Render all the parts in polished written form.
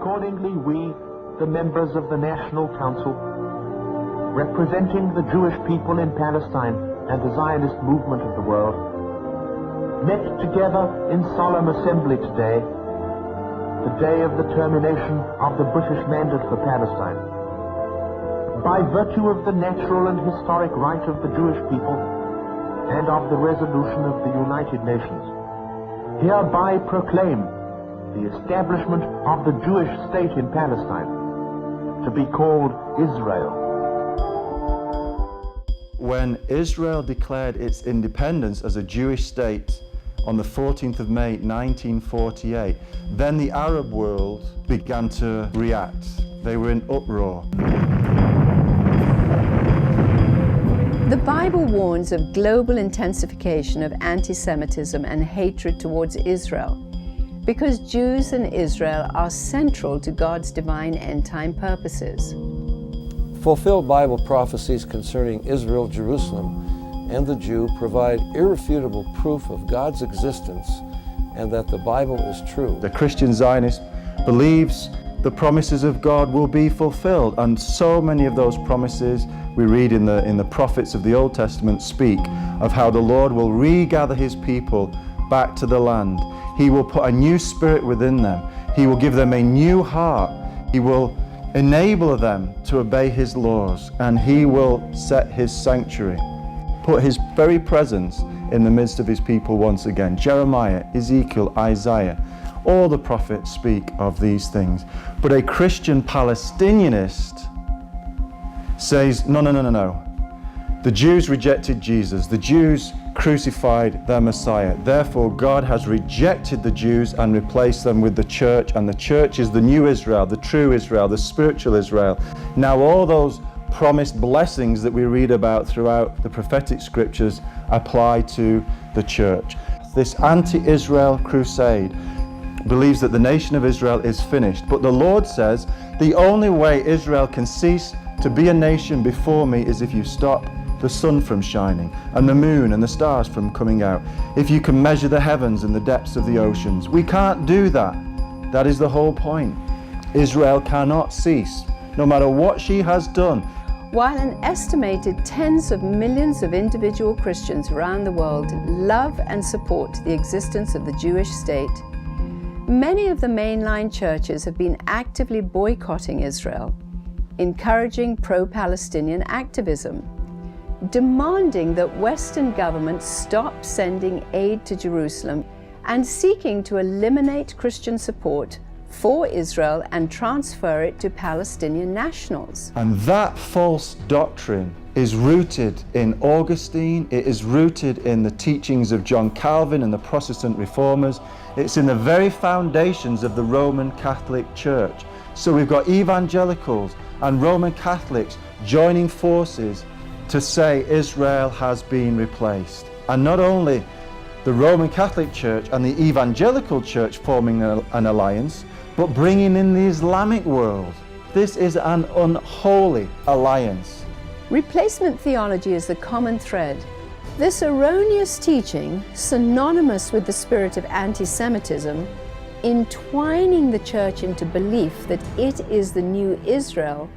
Accordingly, we, the members of the National Council, representing the Jewish people in Palestine and the Zionist movement of the world, met together in solemn assembly today, the day of the termination of the British mandate for Palestine. By virtue of the natural and historic right of the Jewish people and of the resolution of the United Nations, hereby proclaim the establishment of the Jewish state in Palestine to be called Israel. When Israel declared its independence as a Jewish state on the 14th of May 1948, then the Arab world began to react. They were in uproar. The Bible warns of global intensification of anti-Semitism and hatred towards Israel, because Jews and Israel are central to God's divine end-time purposes. Fulfilled Bible prophecies concerning Israel, Jerusalem, and the Jew provide irrefutable proof of God's existence and that the Bible is true. The Christian Zionist believes the promises of God will be fulfilled, and so many of those promises we read in the prophets of the Old Testament speak of how the Lord will regather his people back to the land. He will put a new spirit within them. He will give them a new heart. He will enable them to obey his laws, and he will set his sanctuary, put his very presence in the midst of his people once again. Jeremiah, Ezekiel, Isaiah, all the prophets speak of these things. But a Christian Palestinianist says, no. The Jews rejected Jesus. The Jews crucified their Messiah. Therefore, God has rejected the Jews and replaced them with the church, and the church is the new Israel, the true Israel, the spiritual Israel. Now, all those promised blessings that we read about throughout the prophetic scriptures apply to the church. This anti-Israel crusade believes that the nation of Israel is finished, but the Lord says the only way Israel can cease to be a nation before me is if you stop the sun from shining and the moon and the stars from coming out, if you can measure the heavens and the depths of the oceans. We can't do that. That is the whole point. Israel cannot cease, no matter what she has done. While an estimated tens of millions of individual Christians around the world love and support the existence of the Jewish state, many of the mainline churches have been actively boycotting Israel, encouraging pro-Palestinian activism, demanding that Western governments stop sending aid to Jerusalem, and seeking to eliminate Christian support for Israel and transfer it to Palestinian nationals. And that false doctrine is rooted in Augustine, it is rooted in the teachings of John Calvin and the Protestant reformers. It's in the very foundations of the Roman Catholic Church. So we've got evangelicals and Roman Catholics joining forces to say Israel has been replaced. And not only the Roman Catholic Church and the Evangelical Church forming an alliance, but bringing in the Islamic world. This is an unholy alliance. Replacement theology is the common thread. This erroneous teaching, synonymous with the spirit of anti-Semitism, entwining the church into belief that it is the new Israel,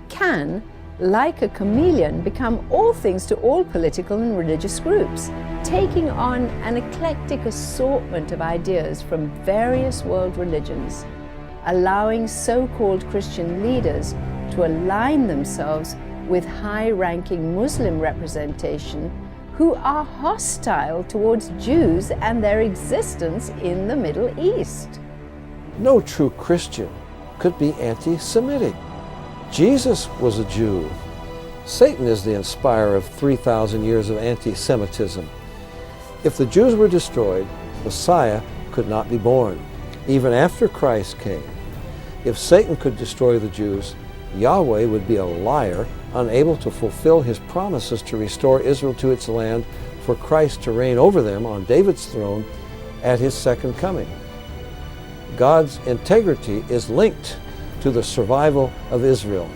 can, like a chameleon, become all things to all political and religious groups, taking on an eclectic assortment of ideas from various world religions, allowing so-called Christian leaders to align themselves with high-ranking Muslim representation who are hostile towards Jews and their existence in the Middle East. No true Christian could be anti-Semitic. Jesus was a Jew. Satan is the inspirer of 3,000 years of anti-Semitism. If the Jews were destroyed, Messiah could not be born, even after Christ came. If Satan could destroy the Jews, Yahweh would be a liar, unable to fulfill his promises to restore Israel to its land, for Christ to reign over them on David's throne at his second coming. God's integrity is linked to the survival of Israel.